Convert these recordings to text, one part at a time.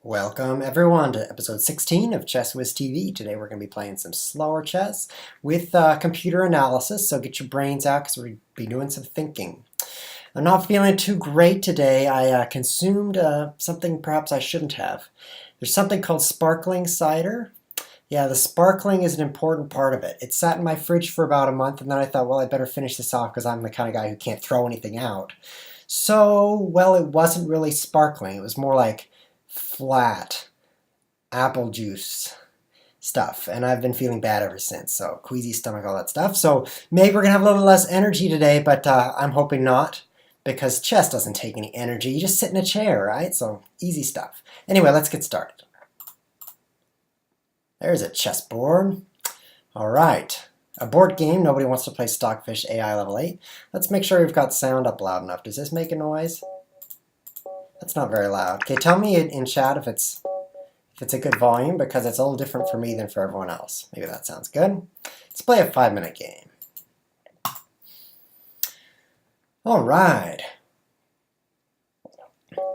Welcome everyone to episode 16 of Chess Whiz TV. Today we're going to be playing some slower chess with computer analysis, so get your brains out because we'll be doing some thinking. I'm not feeling too great today. I consumed something perhaps I shouldn't have. There's something called sparkling cider. Yeah, the sparkling is an important part of it. It sat in my fridge for about a month, and then I thought, well, I better finish this off because I'm the kind of guy who can't throw anything out. So, well, it wasn't really sparkling. It was more like flat apple juice stuff, and I've been feeling bad ever since. So queasy stomach, all that stuff. So maybe we're gonna have a little less energy today, but I'm hoping not, because chess doesn't take any energy. You just sit in a chair, right? So easy stuff. Anyway, let's get started. There's a chessboard. All right, a board game. Nobody wants to play Stockfish AI level 8. Let's make sure we've got sound up loud enough. Does this make a noise? That's not very loud. Okay, tell me in chat if it's a good volume, because it's a little different for me than for everyone else. Maybe that sounds good. Let's play a 5-minute game. All right.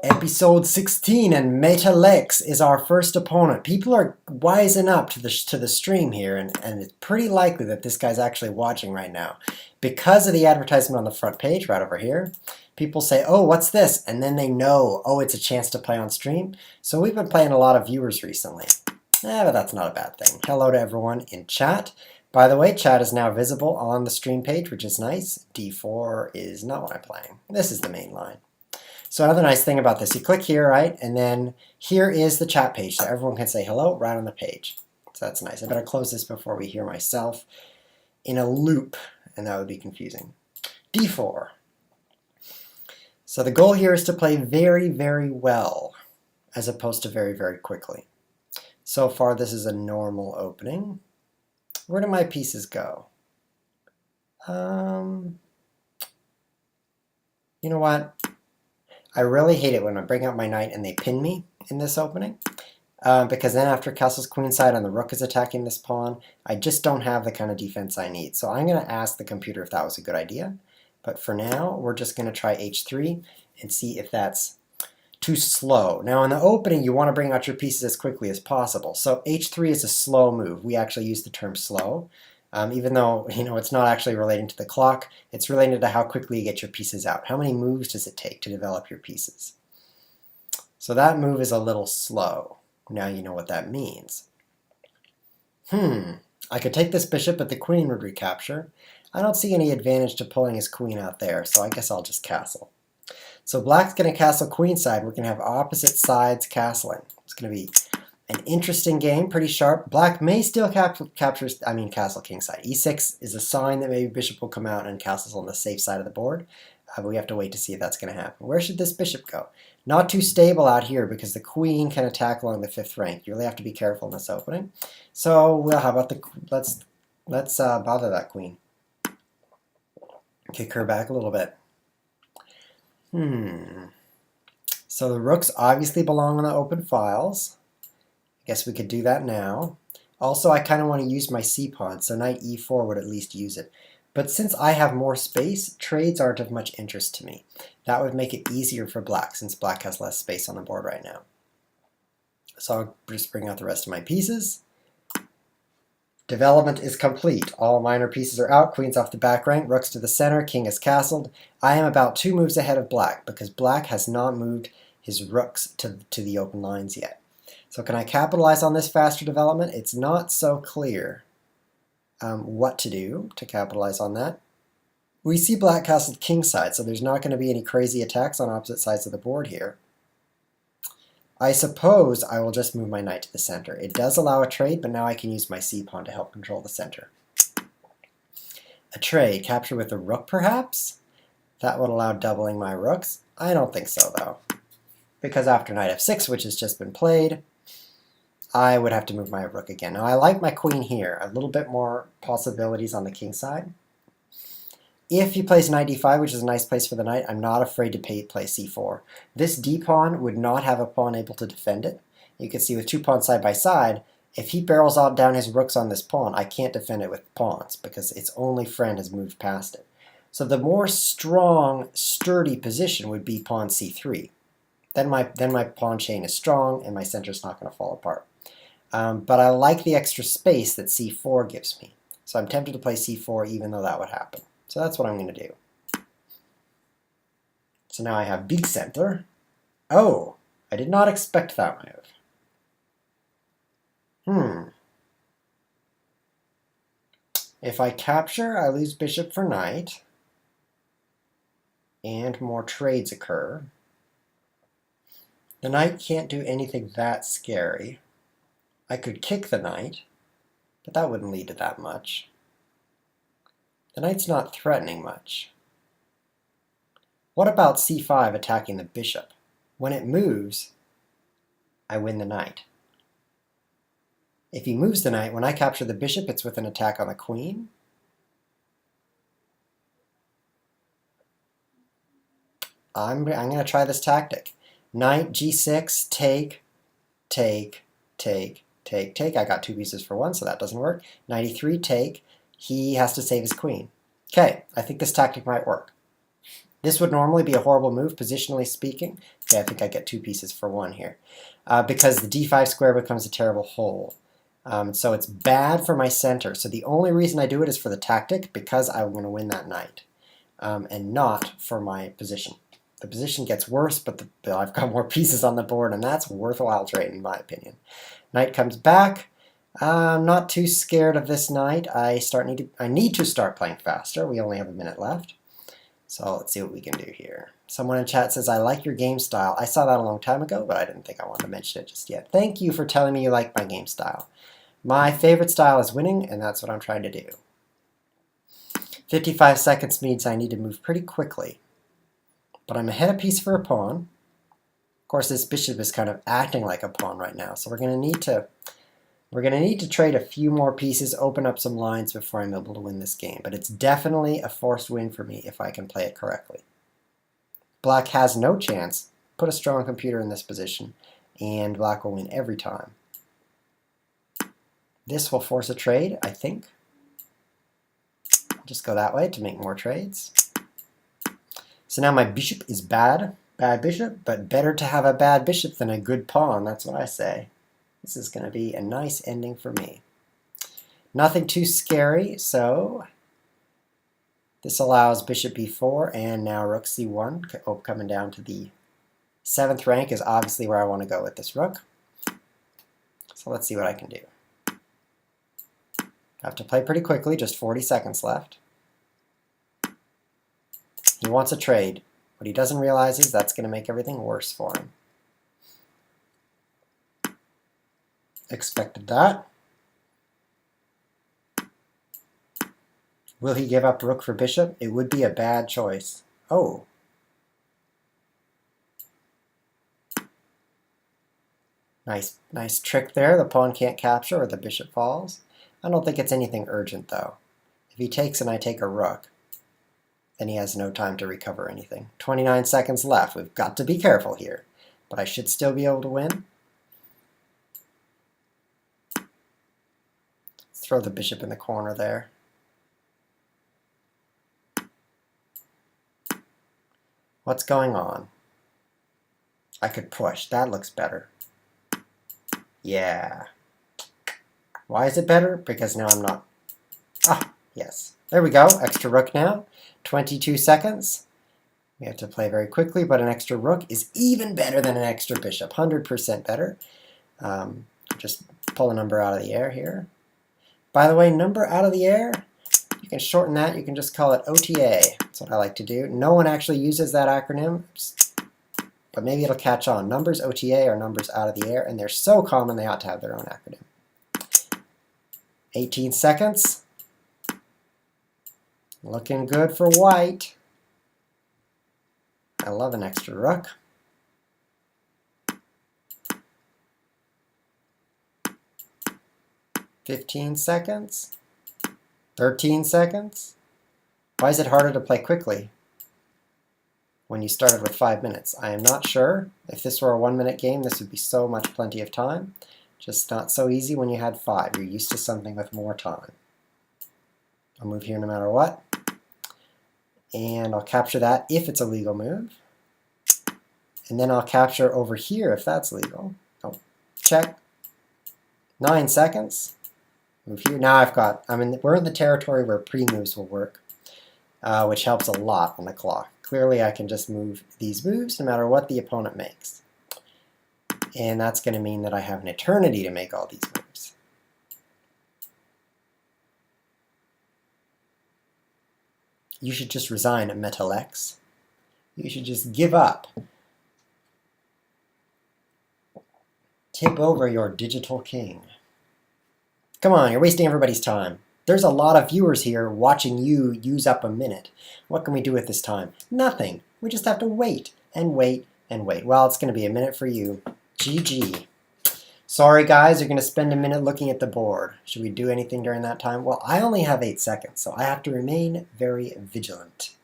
Episode 16, and Metalex is our first opponent. People are wising up to the stream here, and it's pretty likely that this guy's actually watching right now. Because of the advertisement on the front page right over here, people say, oh, what's this? And then they know, oh, it's a chance to play on stream. So we've been playing a lot of viewers recently. But that's not a bad thing. Hello to everyone in chat. By the way, chat is now visible on the stream page, which is nice. D4 is not what I'm playing. This is the main line. So another nice thing about this, you click here, right? And then here is the chat page, so everyone can say hello right on the page. So that's nice. I better close this before we hear myself in a loop, and that would be confusing. D4. So the goal here is to play very, very well, as opposed to very, very quickly. So far, this is a normal opening. Where do my pieces go? You know what? I really hate it when I bring out my knight and they pin me in this opening, because then after castle's queenside and the rook is attacking this pawn, I just don't have the kind of defense I need. So I'm going to ask the computer if that was a good idea. But for now, we're just going to try h3 and see if that's too slow. Now in the opening, you want to bring out your pieces as quickly as possible. So h3 is a slow move. We actually use the term slow. Even though it's not actually relating to the clock, it's related to how quickly you get your pieces out. How many moves does it take to develop your pieces? So that move is a little slow. Now you know what that means. I could take this bishop, but the queen would recapture. I don't see any advantage to pulling his queen out there, so I guess I'll just castle. So black's going to castle queenside. We're going to have opposite sides castling. It's going to be an interesting game, pretty sharp. Black may still castle kingside. E6 is a sign that maybe bishop will come out and castle's on the safe side of the board. But we have to wait to see if that's going to happen. Where should this bishop go? Not too stable out here because the queen can attack along the 5th rank. You really have to be careful in this opening. So, well, how about let's bother that queen. Kick her back a little bit. So the rooks obviously belong on the open files. Guess we could do that now. Also, I kind of want to use my c-pawn, so knight e4 would at least use it. But since I have more space, trades aren't of much interest to me. That would make it easier for black, since black has less space on the board right now. So I'll just bring out the rest of my pieces. Development is complete. All minor pieces are out, queen's off the back rank, rooks to the center, king is castled. I am about 2 moves ahead of black, because black has not moved his rooks to the open lines yet. So can I capitalize on this faster development? It's not so clear what to do to capitalize on that. We see black castled kingside, so there's not going to be any crazy attacks on opposite sides of the board here. I suppose I will just move my knight to the center. It does allow a trade, but now I can use my c-pawn to help control the center. A trade, capture with the rook perhaps? That would allow doubling my rooks. I don't think so though, because after knight f6, which has just been played, I would have to move my rook again. Now I like my queen here, a little bit more possibilities on the king side. If he plays knight d5, which is a nice place for the knight, I'm not afraid to play c4. This d-pawn would not have a pawn able to defend it. You can see with 2 pawns side by side, if he barrels out down his rooks on this pawn, I can't defend it with pawns because its only friend has moved past it. So the more strong, sturdy position would be pawn c3. then my pawn chain is strong and my center's not going to fall apart. But I like the extra space that c4 gives me. So I'm tempted to play c4 even though that would happen. So that's what I'm going to do. So now I have big center. Oh, I did not expect that move. If I capture, I lose bishop for knight. And more trades occur. The knight can't do anything that scary. I could kick the knight, but that wouldn't lead to that much. The knight's not threatening much. What about c5 attacking the bishop? When it moves, I win the knight. If he moves the knight, when I capture the bishop, it's with an attack on the queen. I'm going to try this tactic. Knight, g6, take, take, take, take, take. I got 2 pieces for 1, so that doesn't work. Knight e3, take. He has to save his queen. Okay, I think this tactic might work. This would normally be a horrible move, positionally speaking. Okay, I think I get 2 pieces for 1 here. Because the d5 square becomes a terrible hole. So it's bad for my center. So the only reason I do it is for the tactic, because I'm going to win that knight. And not for my position. The position gets worse, but I've got more pieces on the board, and that's a worthwhile trade in my opinion. Knight comes back. I'm not too scared of this knight. I need to start playing faster. We only have a minute left. So let's see what we can do here. Someone in chat says, I like your game style. I saw that a long time ago, but I didn't think I wanted to mention it just yet. Thank you for telling me you like my game style. My favorite style is winning, and that's what I'm trying to do. 55 seconds means I need to move pretty quickly. But I'm ahead a piece for a pawn. Of course, this bishop is kind of acting like a pawn right now, so we're going to need to trade a few more pieces, open up some lines before I'm able to win this game. But it's definitely a forced win for me if I can play it correctly. Black has no chance. Put a strong computer in this position, and black will win every time. This will force a trade, I think. I'll just go that way to make more trades. So now my bishop is bad bishop, but better to have a bad bishop than a good pawn, that's what I say. This is going to be a nice ending for me. Nothing too scary, so this allows bishop b4 and now rook c1, coming down to the 7th rank is obviously where I want to go with this rook. So let's see what I can do. I have to play pretty quickly, just 40 seconds left. He wants a trade. What he doesn't realize is that's going to make everything worse for him. Expected that. Will he give up rook for bishop? It would be a bad choice. Oh. Nice trick there. The pawn can't capture or the bishop falls. I don't think it's anything urgent though. If he takes and I take a rook, then he has no time to recover anything. 29 seconds left. We've got to be careful here. But I should still be able to win. Let's throw the bishop in the corner there. What's going on? I could push. That looks better. Yeah. Why is it better? Because now I'm not... Ah, yes. There we go. Extra rook now. 22 seconds. We have to play very quickly, but an extra rook is even better than an extra bishop. 100% better. Just pull a number out of the air here. By the way, number out of the air, you can shorten that. You can just call it OTA. That's what I like to do. No one actually uses that acronym, but maybe it'll catch on. Numbers OTA are numbers out of the air, and they're so common they ought to have their own acronym. 18 seconds. Looking good for white. I love an extra rook. $15 seconds. 13 seconds. Why is it harder to play quickly when you started with 5 minutes? I am not sure. If this were a 1-minute game, this would be so much plenty of time. Just not so easy when you had 5. You're used to something with more time. I'll move here no matter what. And I'll capture that if it's a legal move. And then I'll capture over here if that's legal. Oh, check. 9 seconds. Move here. Now we're in the territory where pre-moves will work, which helps a lot on the clock. Clearly I can just move these moves no matter what the opponent makes. And that's going to mean that I have an eternity to make all these moves. You should just resign, Metalex. You should just give up. Tip over your digital king. Come on, you're wasting everybody's time. There's a lot of viewers here watching you use up a minute. What can we do with this time? Nothing. We just have to wait and wait and wait. Well, it's going to be a minute for you. GG. Sorry guys, you're going to spend a minute looking at the board. Should we do anything during that time? Well, I only have 8 seconds, so I have to remain very vigilant.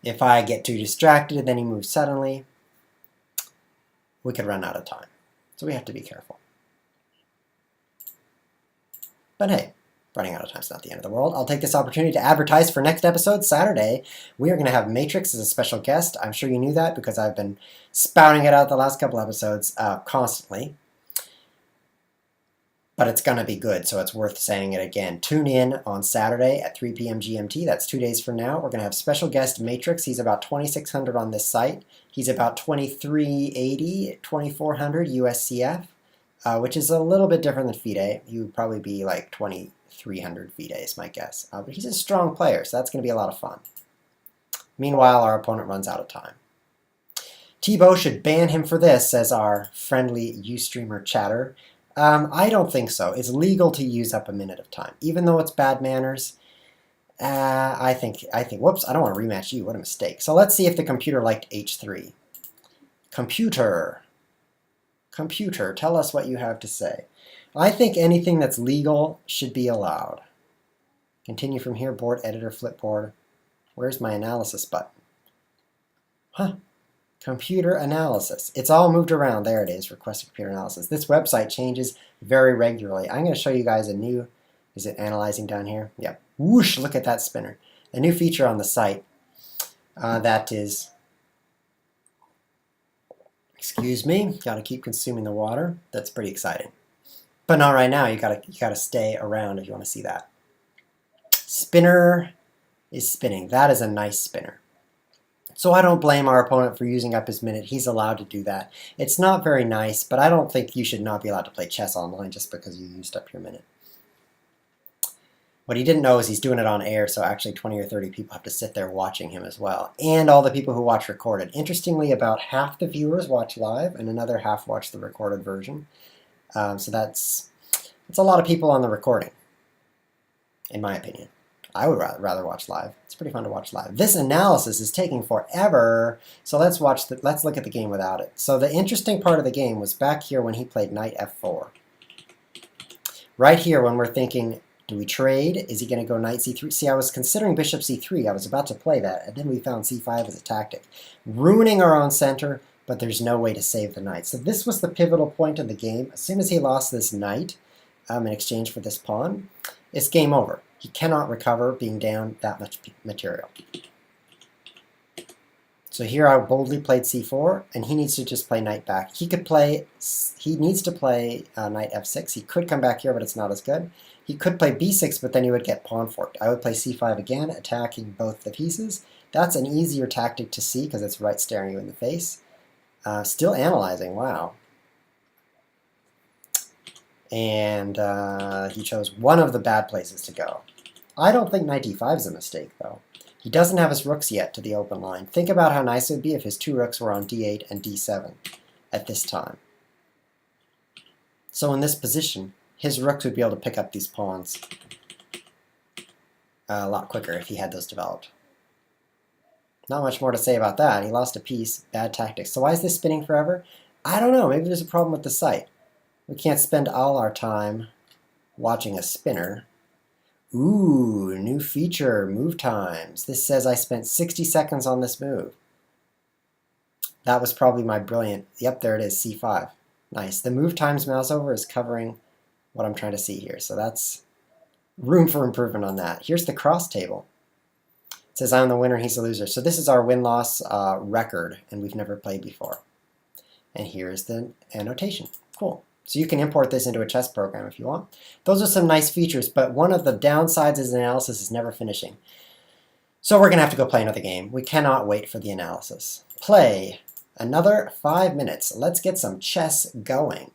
If I get too distracted and then he moves suddenly, we could run out of time. So we have to be careful. But hey, running out of time is not the end of the world. I'll take this opportunity to advertise for next episode, Saturday. We are going to have Matrix as a special guest. I'm sure you knew that because I've been spouting it out the last couple episodes constantly. But it's going to be good, so it's worth saying it again. Tune in on Saturday at 3 p.m. GMT. That's 2 days from now. We're going to have special guest Matrix. He's about 2,600 on this site. He's about 2,380, 2,400 USCF, which is a little bit different than FIDE. He would probably be like 2,300 FIDE is my guess. But he's a strong player, so that's going to be a lot of fun. Meanwhile, our opponent runs out of time. Tebow should ban him for this, says our friendly Ustreamer chatter. I don't think so. It's legal to use up a minute of time. Even though it's bad manners, I think, whoops, I don't want to rematch you. What a mistake. So let's see if the computer liked H3. Computer, tell us what you have to say. I think anything that's legal should be allowed. Continue from here, board editor, flipboard. Where's my analysis button? Huh. Computer analysis. It's all moved around. There it is, request computer analysis. This website changes very regularly. I'm going to show you guys a new, is it analyzing down here? Yep. Whoosh, look at that spinner. A new feature on the site that is, excuse me, got to keep consuming the water. That's pretty exciting. But not right now. You gotta stay around if you want to see that. Spinner is spinning. That is a nice spinner. So I don't blame our opponent for using up his minute. He's allowed to do that. It's not very nice, but I don't think you should not be allowed to play chess online just because you used up your minute. What he didn't know is he's doing it on air, so actually 20 or 30 people have to sit there watching him as well. And all the people who watch recorded. Interestingly, about half the viewers watch live and another half watch the recorded version. So that's a lot of people on the recording, in my opinion. I would rather watch live. It's pretty fun to watch live. This analysis is taking forever, so let's look at the game without it. So the interesting part of the game was back here when he played knight f4. Right here when we're thinking, do we trade? Is he going to go knight c3? See, I was considering bishop c3. I was about to play that, and then we found c5 as a tactic. Ruining our own center, but there's no way to save the knight. So this was the pivotal point of the game. As soon as he lost this knight in exchange for this pawn, it's game over. He cannot recover being down that much material. So here I boldly played c4, and he needs to just play knight back. He needs to play knight f6. He could come back here, but it's not as good. He could play b6, but then he would get pawn forked. I would play c5 again, attacking both the pieces. That's an easier tactic to see because it's right staring you in the face. Still analyzing, wow. And he chose one of the bad places to go. I don't think knight d5 is a mistake, though. He doesn't have his rooks yet to the open line. Think about how nice it would be if his 2 rooks were on d8 and d7 at this time. So in this position, his rooks would be able to pick up these pawns a lot quicker if he had those developed. Not much more to say about that. He lost a piece, bad tactics. So why is this spinning forever? I don't know. Maybe there's a problem with the site. We can't spend all our time watching a spinner. Ooh, new feature, move times. This says I spent 60 seconds on this move. That was probably my brilliant, yep, there it is, c5. Nice. The move times mouse over is covering what I'm trying to see here. So that's room for improvement on that. Here's the cross table. It says I'm the winner, he's the loser. So this is our win-loss record, and we've never played before. And here's the annotation. Cool. So you can import this into a chess program if you want. Those are some nice features, but one of the downsides is analysis is never finishing. So we're going to have to go play another game. We cannot wait for the analysis. Play another 5 minutes. Let's get some chess going.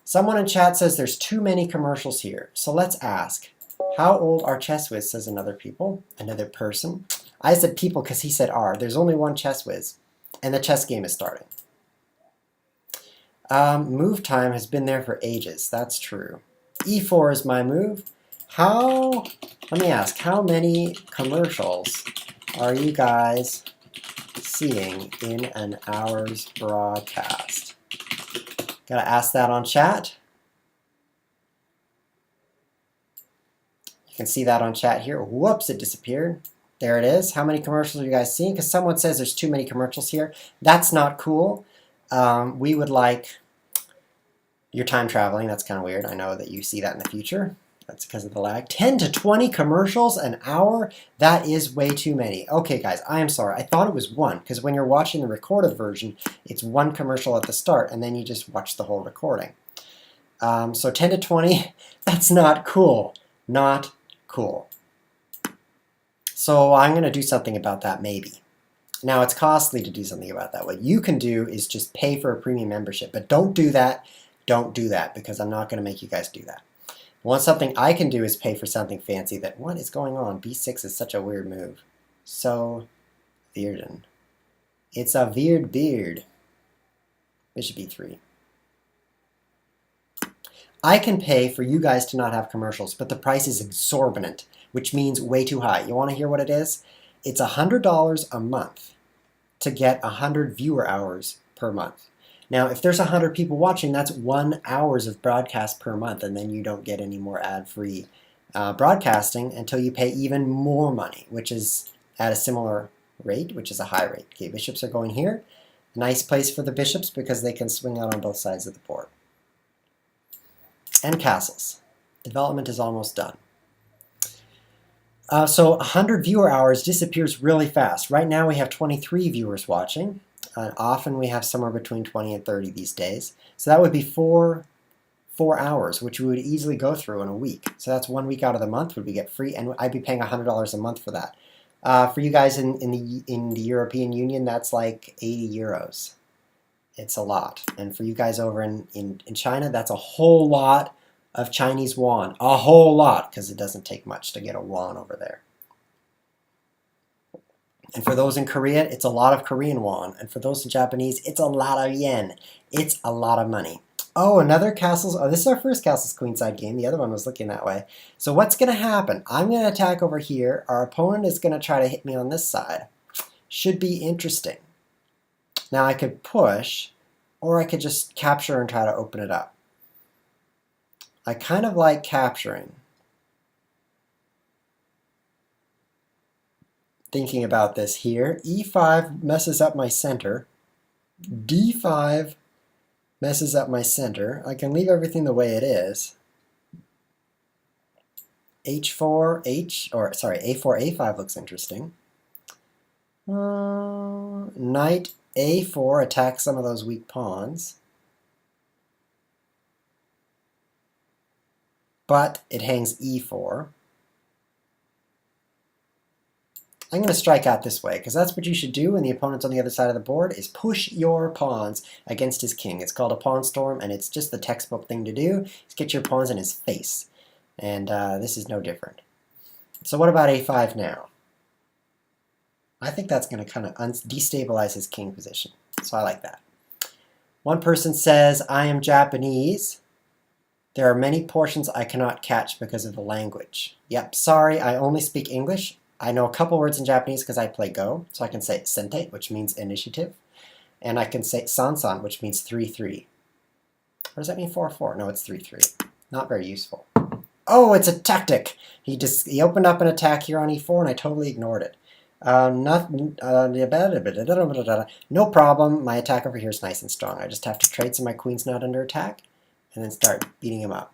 Someone in chat says there's too many commercials here. So let's ask, how old are ChessWiz, says another person. I said people because he said are. There's only one ChessWiz, and the chess game is starting. Move time has been there for ages. That's true. E4 is my move. Let me ask, how many commercials are you guys seeing in an hour's broadcast? Gotta ask that on chat. You can see that on chat here. Whoops, it disappeared. There it is. How many commercials are you guys seeing? Because someone says there's too many commercials here. That's not cool. We would like your time traveling. That's kind of weird. I know that you see that in the future. That's because of the lag. 10 to 20 commercials an hour? That is way too many. Okay, guys, I am sorry. I thought it was one, because when you're watching the recorded version, it's one commercial at the start, and then you just watch the whole recording. So 10 to 20, that's not cool. Not cool. So I'm going to do something about that, maybe. Now, it's costly to do something about that. What you can do is just pay for a premium membership, but don't do that. Don't do that, because I'm not going to make you guys do that. One something I can do is pay for something fancy that, what is going on? B6 is such a weird move. So, weirden. It's a weird beard. Bishop E3. I can pay for you guys to not have commercials, but the price is exorbitant, which means way too high. You want to hear what it is? It's $100 a month to get 100 viewer hours per month. Now, if there's 100 people watching, that's 1 hour of broadcast per month, and then you don't get any more ad-free broadcasting until you pay even more money, which is at a similar rate, which is a high rate. Okay, bishops are going here. Nice place for the bishops because they can swing out on both sides of the board. And castles. Development is almost done. So 100 viewer hours disappears really fast. Right now we have 23 viewers watching. Often we have somewhere between 20 and 30 these days. So that would be four hours, which we would easily go through in a week. So that's 1 week out of the month would we get free, and I'd be paying $100 a month for that. For you guys in the European Union, that's like 80 euros. It's a lot. And for you guys over in China, that's a whole lot of Chinese yuan. A whole lot, because it doesn't take much to get a yuan over there. And for those in Korea, it's a lot of Korean won. And for those in Japanese, it's a lot of yen. It's a lot of money. Oh, another castles. Oh, this is our first castles queenside game. The other one was looking that way. So what's going to happen? I'm going to attack over here. Our opponent is going to try to hit me on this side. Should be interesting. Now I could push, or I could just capture and try to open it up. I kind of like capturing. Thinking about this here, e5 messes up my center, d5 messes up my center. I can leave everything the way it is. a4, a5 looks interesting. Knight a4 attacks some of those weak pawns. But it hangs e4. I'm going to strike out this way, because that's what you should do when the opponent's on the other side of the board, is push your pawns against his king. It's called a pawn storm, and it's just the textbook thing to do, is get your pawns in his face. And this is no different. So what about a5 now? I think that's going to kind of destabilize his king position. So I like that. One person says, I am Japanese. There are many portions I cannot catch because of the language. Yep, sorry, I only speak English. I know a couple words in Japanese because I play Go, so I can say sente, which means initiative, and I can say sansan, which means 3-3. Or does that mean 4-4? No, it's 3-3. Not very useful. Oh, it's a tactic! He opened up an attack here on e4, and I totally ignored it. No problem. My attack over here is nice and strong. I just have to trade so my queen's not under attack, and then start beating him up.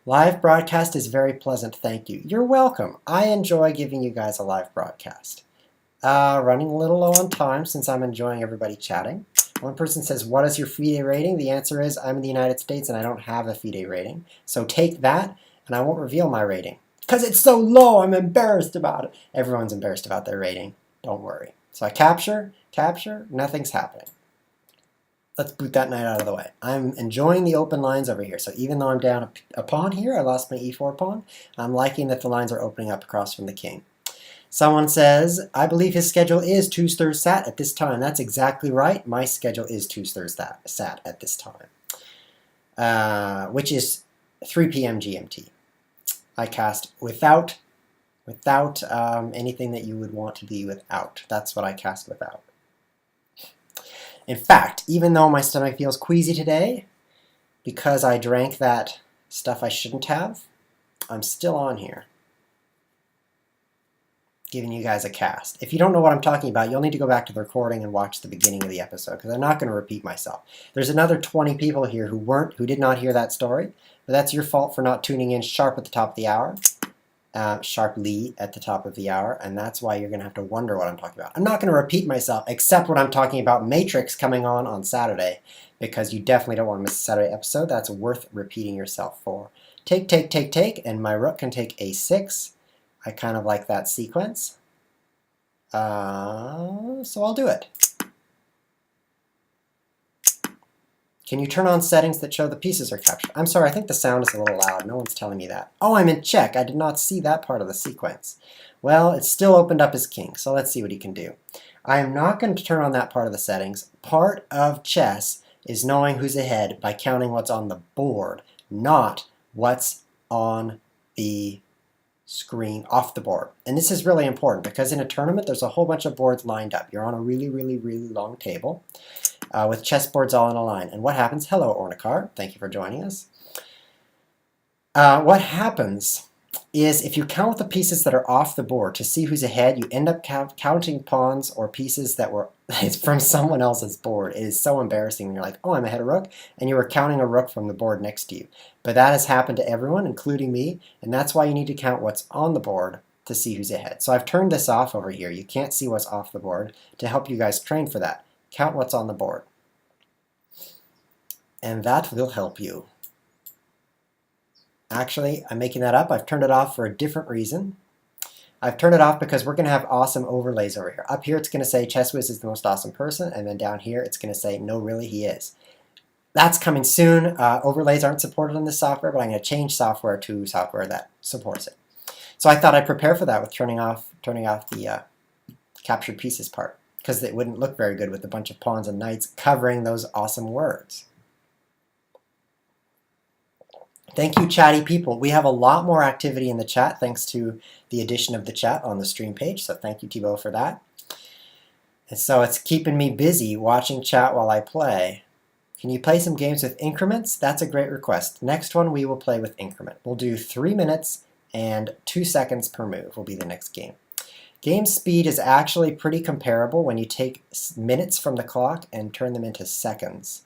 Live broadcast is very pleasant, thank you. You're welcome. I enjoy giving you guys a live broadcast. Running a little low on time since I'm enjoying everybody chatting. One person says, what is your FIDE rating? The answer is, I'm in the United States and I don't have a FIDE rating. So take that, and I won't reveal my rating. Because it's so low, I'm embarrassed about it. Everyone's embarrassed about their rating. Don't worry. So I capture, nothing's happening. Let's boot that knight out of the way. I'm enjoying the open lines over here. So even though I'm down a pawn here, I lost my e4 pawn, I'm liking that the lines are opening up across from the king. Someone says, I believe his schedule is 2/3 sat at this time. That's exactly right. My schedule is 2/3 sat at this time, which is 3 p.m. GMT. I cast without anything that you would want to be without. That's what I cast without. In fact, even though my stomach feels queasy today, because I drank that stuff I shouldn't have, I'm still on here, giving you guys a cast. If you don't know what I'm talking about, you'll need to go back to the recording and watch the beginning of the episode, because I'm not going to repeat myself. There's another 20 people here who did not hear that story, but that's your fault for not tuning in sharp at the top of the hour. Sharply at the top of the hour, and that's why you're going to have to wonder what I'm talking about. I'm not going to repeat myself, except when I'm talking about Matrix coming on Saturday, because you definitely don't want to miss a Saturday episode. That's worth repeating yourself for. Take, and my rook can take a6. I kind of like that sequence. So I'll do it. Can you turn on settings that show the pieces are captured? I'm sorry, I think the sound is a little loud. No one's telling me that. Oh, I'm in check. I did not see that part of the sequence. Well, it's still opened up as king, so let's see what he can do. I am not going to turn on that part of the settings. Part of chess is knowing who's ahead by counting what's on the board, not what's on the screen off the board. And this is really important because in a tournament there's a whole bunch of boards lined up. You're on a really long table with chessboards all in a line. And what happens? Hello, Ornikar. Thank you for joining us. What happens is if you count the pieces that are off the board to see who's ahead, you end up counting pawns or pieces that were from someone else's board. It is so embarrassing when you're like, oh, I'm ahead of rook, and you were counting a rook from the board next to you. But that has happened to everyone, including me, and that's why you need to count what's on the board to see who's ahead. So I've turned this off over here. You can't see what's off the board to help you guys train for that. Count what's on the board. And that will help you. Actually, I'm making that up. I've turned it off for a different reason. I've turned it off because we're going to have awesome overlays over here. Up here it's going to say ChessWhiz is the most awesome person, and then down here it's going to say no really he is. That's coming soon. Overlays aren't supported in this software, but I'm going to change software to software that supports it. So I thought I'd prepare for that with turning off the captured pieces part, because it wouldn't look very good with a bunch of pawns and knights covering those awesome words. Thank you, chatty people. We have a lot more activity in the chat thanks to the addition of the chat on the stream page, so thank you, Thibaut, for that. And so it's keeping me busy watching chat while I play. Can you play some games with increments? That's a great request. Next one we will play with increment. We'll do 3 minutes and 2 seconds per move will be the next game. Game speed is actually pretty comparable when you take minutes from the clock and turn them into seconds.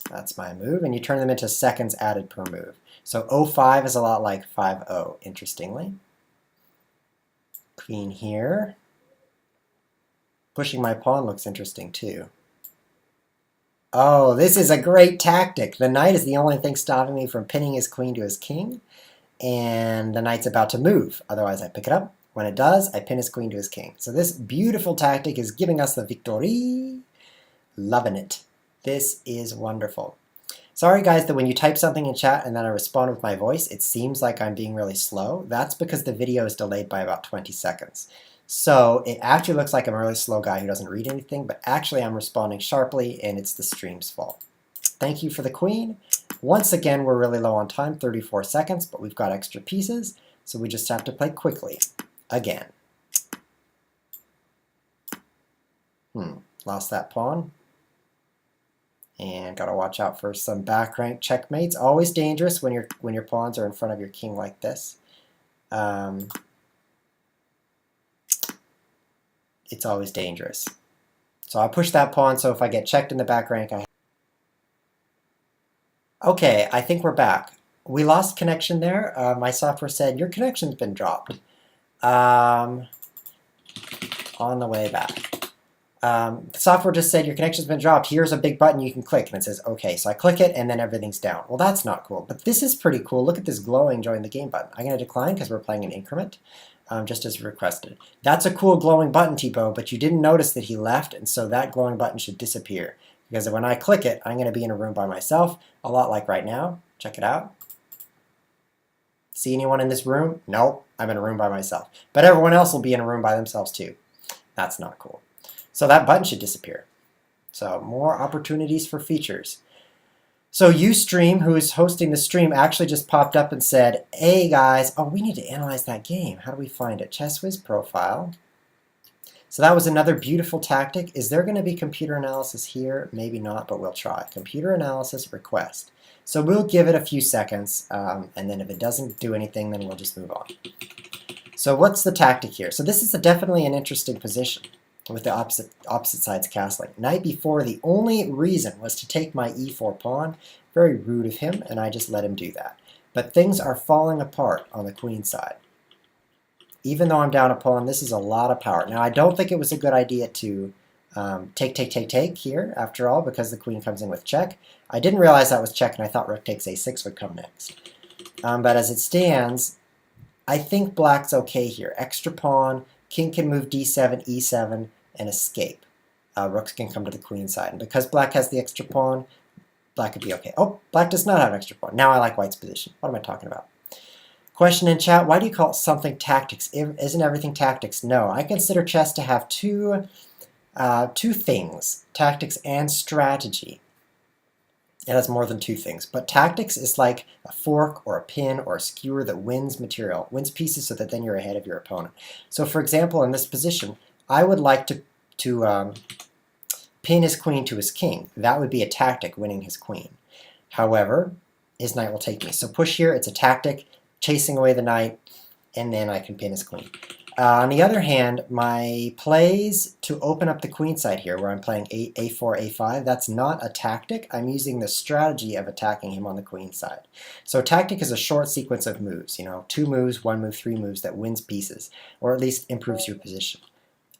That's my move, and you turn them into seconds added per move. So 05 is a lot like 50, interestingly. Queen here. Pushing my pawn looks interesting too. Oh, this is a great tactic. The knight is the only thing stopping me from pinning his queen to his king, and the knight's about to move. Otherwise, I pick it up. When it does, I pin his queen to his king. So this beautiful tactic is giving us the victory. Loving it. This is wonderful. Sorry guys that when you type something in chat and then I respond with my voice, it seems like I'm being really slow. That's because the video is delayed by about 20 seconds. So it actually looks like I'm a really slow guy who doesn't read anything, but actually I'm responding sharply and it's the stream's fault. Thank you for the queen. Once again, we're really low on time, 34 seconds, but we've got extra pieces, so we just have to play quickly. Again. Lost that pawn. And gotta watch out for some back rank checkmates. Always dangerous when your pawns are in front of your king like this. It's always dangerous. So I'll push that pawn, so if I get checked in the back rank, Okay, I think we're back. We lost connection there. My software said, your connection's been dropped. On the way back. The software just said your connection's been dropped. Here's a big button you can click, and it says okay. So I click it, and then everything's down. Well, that's not cool. But this is pretty cool. Look at this glowing join the game button. I'm going to decline because we're playing an increment, just as requested. That's a cool glowing button, T-Bow, but you didn't notice that he left, and so that glowing button should disappear. Because when I click it, I'm going to be in a room by myself, a lot like right now. Check it out. See anyone in this room? Nope, I'm in a room by myself. But everyone else will be in a room by themselves too. That's not cool. So that button should disappear. So more opportunities for features. So Ustream, who is hosting the stream, actually just popped up and said, hey guys, oh, we need to analyze that game. How do we find it? ChessWhiz profile. So that was another beautiful tactic. Is there going to be computer analysis here? Maybe not, but we'll try. Computer analysis request. So we'll give it a few seconds, and then if it doesn't do anything, then we'll just move on. So what's the tactic here? So this is definitely an interesting position with the opposite sides castling. Knight b4, the only reason was to take my e4 pawn. Very rude of him, and I just let him do that. But things are falling apart on the queen side. Even though I'm down a pawn, this is a lot of power. Now, I don't think it was a good idea to take here, after all, because the queen comes in with check. I didn't realize that was check, and I thought rook takes a6 would come next. But as it stands, I think black's okay here. Extra pawn, king can move d7, e7, and escape. Rooks can come to the queen side. And because black has the extra pawn, black could be okay. Oh, black does not have an extra pawn. Now I like white's position. What am I talking about? Question in chat, why do you call something tactics? Isn't everything tactics? No, I consider chess to have two things, tactics and strategy. It has more than two things, but tactics is like a fork or a pin or a skewer that wins material, wins pieces so that then you're ahead of your opponent. So for example, in this position, I would like to pin his queen to his king. That would be a tactic, winning his queen. However, his knight will take me. So push here, it's a tactic, chasing away the knight, and then I can pin his queen. On the other hand, my plays to open up the queen side here, where I'm playing a4, a5, that's not a tactic. I'm using the strategy of attacking him on the queen side. So a tactic is a short sequence of moves, 2 moves, 1 move, 3 moves that wins pieces, or at least improves your position.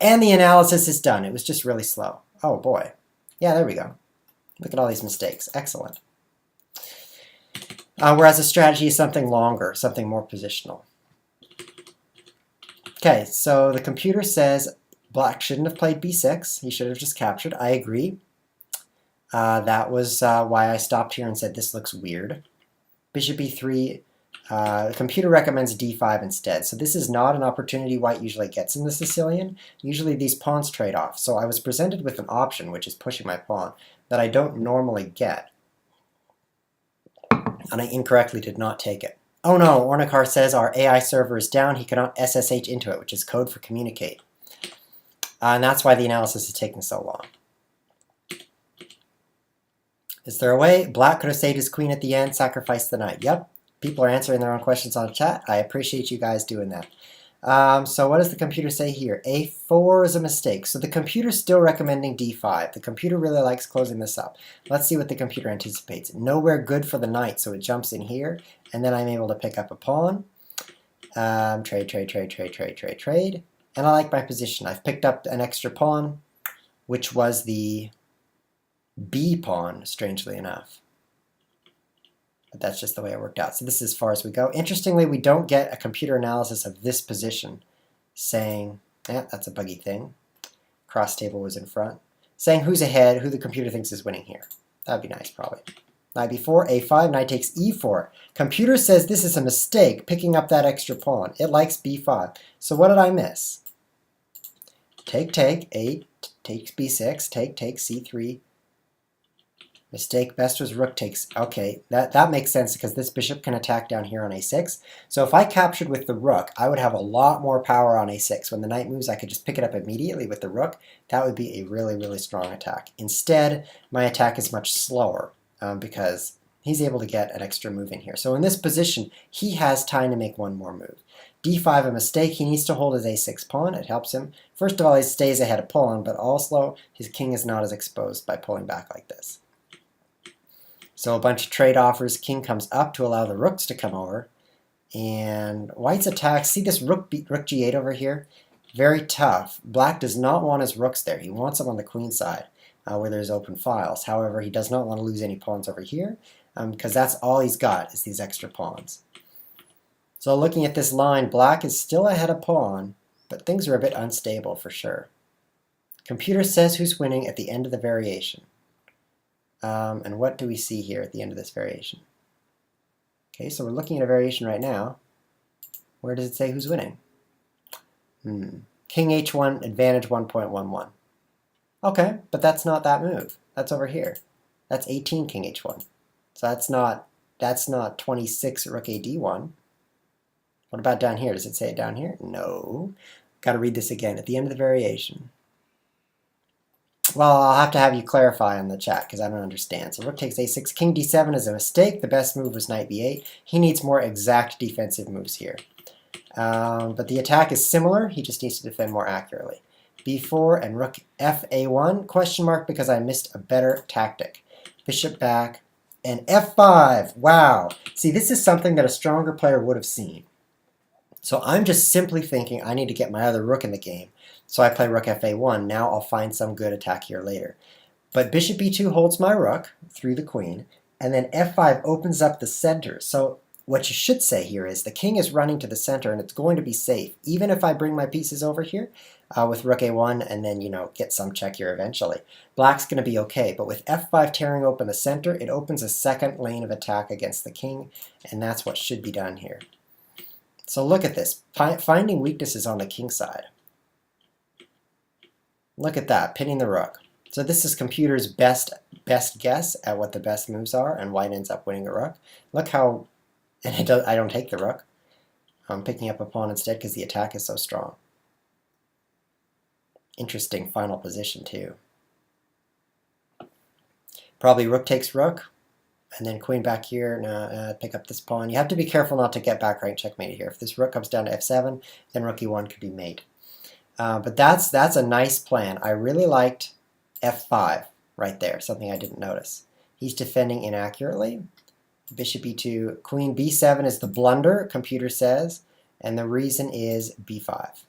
And the analysis is done. It was just really slow. Oh boy. Yeah, there we go. Look at all these mistakes. Excellent. Whereas a strategy is something longer, something more positional. Okay, so the computer says black shouldn't have played b6. He should have just captured. I agree. That was why I stopped here and said this looks weird. Bishop e3. The computer recommends d5 instead. So this is not an opportunity white usually gets in the Sicilian. Usually these pawns trade off. So I was presented with an option, which is pushing my pawn, that I don't normally get. And I incorrectly did not take it. Oh no, Ornikar says our AI server is down. He cannot SSH into it, which is code for communicate. And that's why the analysis is taking so long. Is there a way? Black could have saved his queen at the end, sacrificed the knight. Yep, people are answering their own questions on chat. I appreciate you guys doing that. So what does the computer say here? A4 is a mistake. So the computer's still recommending d5. The computer really likes closing this up. Let's see what the computer anticipates. Nowhere good for the knight, so it jumps in here, and then I'm able to pick up a pawn. Trade. And I like my position. I've picked up an extra pawn, which was the B pawn, strangely enough. But that's just the way it worked out. So this is as far as we go. Interestingly, we don't get a computer analysis of this position saying, yeah, that's a buggy thing. Cross table was in front. Saying who's ahead, who the computer thinks is winning here. That'd be nice, probably. Knight b4, a5, knight takes e4. Computer says this is a mistake, picking up that extra pawn. It likes b5. So what did I miss? Take, a takes b6, take, c3. Mistake, best was rook takes. Okay, that makes sense because this bishop can attack down here on a6. So if I captured with the rook, I would have a lot more power on a6. When the knight moves, I could just pick it up immediately with the rook. That would be a really, really strong attack. Instead, my attack is much slower because he's able to get an extra move in here. So in this position, he has time to make one more move. d5 a mistake. He needs to hold his a6 pawn. It helps him. First of all, he stays ahead of pawn, but also his king is not as exposed by pulling back like this. So a bunch of trade offers. King comes up to allow the rooks to come over. And white's attacks, see this rook g8 over here? Very tough. Black does not want his rooks there. He wants them on the queen side, where there's open files. However, he does not want to lose any pawns over here, because that's all he's got is these extra pawns. So looking at this line, black is still ahead of pawn, but things are a bit unstable for sure. Computer says who's winning at the end of the variation. And what do we see here at the end of this variation? Okay, so we're looking at a variation right now. Where does it say who's winning? King h1, advantage 1.11. Okay, but that's not that move. That's over here. That's 18 king h1. So that's not 26 rook a d1. What about down here? Does it say it down here? No. Got to read this again at the end of the variation. Well, I'll have to have you clarify in the chat because I don't understand. So rook takes a6, king d7 is a mistake. The best move was knight b8. He needs more exact defensive moves here. But the attack is similar. He just needs to defend more accurately. b4 and rook fa1, question mark because I missed a better tactic. Bishop back and f5. Wow. See, this is something that a stronger player would have seen. So I'm just simply thinking I need to get my other rook in the game. So I play rook fa1. Now I'll find some good attack here later. But bishop e2 holds my rook through the queen, and then f5 opens up the center. So what you should say here is the king is running to the center, and it's going to be safe, even if I bring my pieces over here with rook a1 and then, get some check here eventually. Black's going to be okay, but with f5 tearing open the center, it opens a second lane of attack against the king, and that's what should be done here. So look at this, finding weaknesses on the king side. Look at that, pinning the rook. So this is computer's best guess at what the best moves are, and white ends up winning the rook. Look how, and I don't take the rook. I'm picking up a pawn instead because the attack is so strong. Interesting final position too. Probably rook takes rook. And then queen back here, pick up this pawn. You have to be careful not to get back rank checkmated here. If this rook comes down to f7, then rook e1 could be mate. But that's a nice plan. I really liked f5 right there, something I didn't notice. He's defending inaccurately. Bishop e2, queen b7 is the blunder, computer says, and the reason is b5.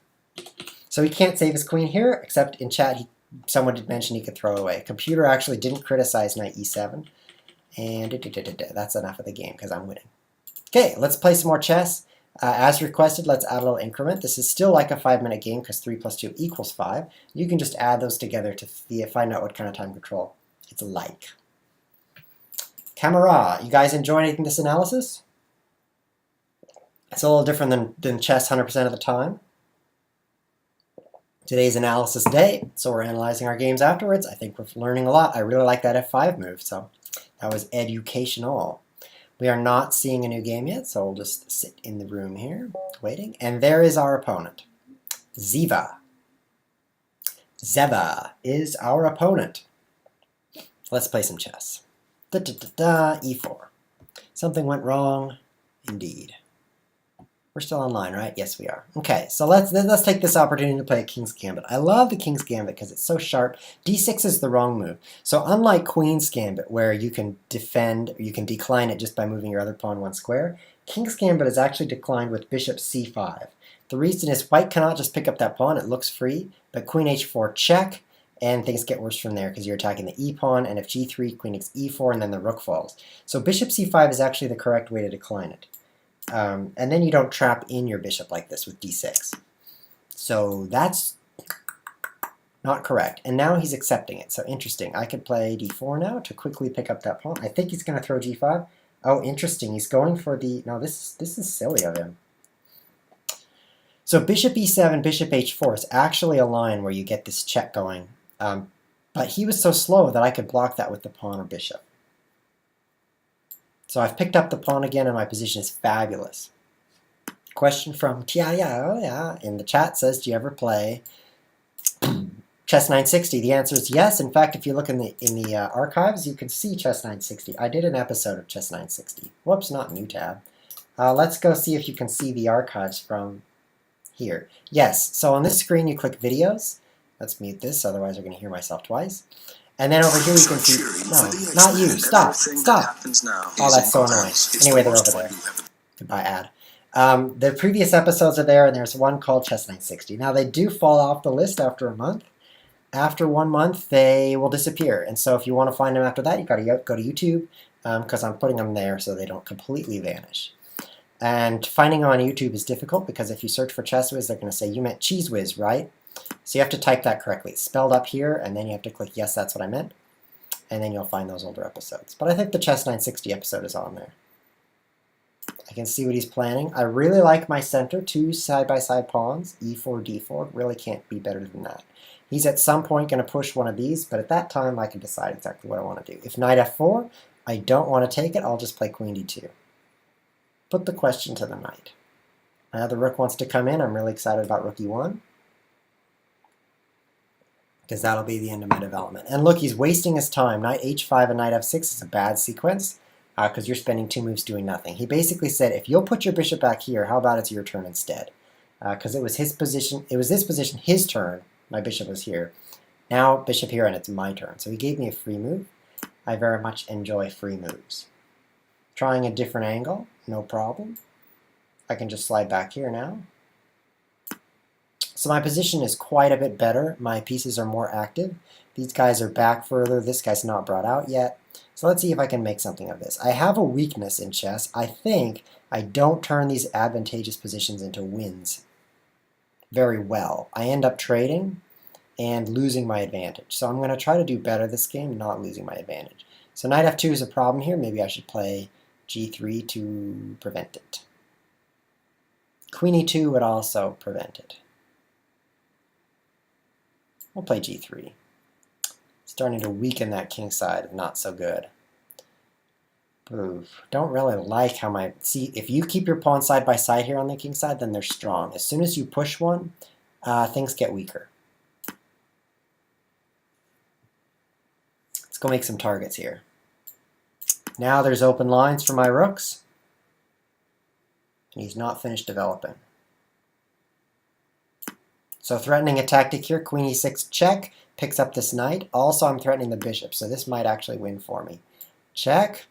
So he can't save his queen here, except in chat someone did mention he could throw it away. Computer actually didn't criticize knight e7. And that's enough of the game because I'm winning. Okay, let's play some more chess. As requested, let's add a little increment. This is still like a 5-minute game because 3 plus 2 equals 5. You can just add those together to find out what kind of time control it's like. Camera, you guys enjoy anything this analysis? It's a little different than chess 100% of the time. Today's analysis day, so we're analyzing our games afterwards. I think we're learning a lot. I really like that f5 move, so that was educational. We are not seeing a new game yet, so we'll just sit in the room here, waiting. And there is our opponent, Ziva. Zeva is our opponent. Let's play some chess. E4. Something went wrong, indeed. We're still online, right? Yes, we are. Okay, so let's take this opportunity to play a King's Gambit. I love the King's Gambit because it's so sharp. D6 is the wrong move. So unlike Queen's Gambit, where you can defend, or you can decline it just by moving your other pawn one square, King's Gambit is actually declined with bishop c5. The reason is white cannot just pick up that pawn. It looks free, but queen h4 check, and things get worse from there because you're attacking the e-pawn, and if g3, queen takes e4, and then the rook falls. So bishop c5 is actually the correct way to decline it. And then you don't trap in your bishop like this with d6. So that's not correct. And now he's accepting it. So interesting. I could play d4 now to quickly pick up that pawn. I think he's going to throw g5. Oh, interesting. He's going for the... No, this is silly of him. So bishop e7, bishop h4 is actually a line where you get this check going. But he was so slow that I could block that with the pawn or bishop. So I've picked up the pawn again, and my position is fabulous. Question from Tia in the chat says, do you ever play Chess 960? The answer is yes. In fact, if you look in the archives, you can see Chess 960. I did an episode of Chess 960. Whoops, not new tab. Let's go see if you can see the archives from here. Yes, so on this screen you click videos. Let's mute this, otherwise I'm going to hear myself twice. And then over here you can see, no, not you, stop. Oh, that's so annoying. Anyway, they're over there. Goodbye, ad. The previous episodes are there, and there's one called Chess 960. Now, they do fall off the list after a month. After 1 month, they will disappear. And so if you want to find them after that, you've got to go to YouTube, because I'm putting them there so they don't completely vanish. And finding them on YouTube is difficult because if you search for Chess Whiz, they're going to say, you meant Cheese Whiz, right? So you have to type that correctly. It's spelled up here, and then you have to click, yes, that's what I meant. And then you'll find those older episodes. But I think the Chess 960 episode is on there. I can see what he's planning. I really like my center, 2 side-by-side pawns, e4, d4. Really can't be better than that. He's at some point going to push one of these, but at that time I can decide exactly what I want to do. If knight f4, I don't want to take it, I'll just play queen d2. Put the question to the knight. Now the rook wants to come in. I'm really excited about rook e1, because that'll be the end of my development. And look, he's wasting his time. Knight h5 and knight f6 is a bad sequence, because you're spending 2 moves doing nothing. He basically said, if you'll put your bishop back here, how about it's your turn instead? Because it was his position, his turn. My bishop was here. Now bishop here, and it's my turn. So he gave me a free move. I very much enjoy free moves. Trying a different angle, no problem. I can just slide back here now. So my position is quite a bit better. My pieces are more active. These guys are back further. This guy's not brought out yet. So let's see if I can make something of this. I have a weakness in chess. I think I don't turn these advantageous positions into wins very well. I end up trading and losing my advantage. So I'm going to try to do better this game, not losing my advantage. So knight f2 is a problem here. Maybe I should play g3 to prevent it. Queen e2 would also prevent it. We'll play g3. Starting to weaken that king side, not so good. Oof. Don't really like how my... See, if you keep your pawn side by side here on the king side, then they're strong. As soon as you push one, things get weaker. Let's go make some targets here. Now there's open lines for my rooks. And he's not finished developing. So threatening a tactic here, queen e6 check, picks up this knight. Also, I'm threatening the bishop, so this might actually win for me. Check.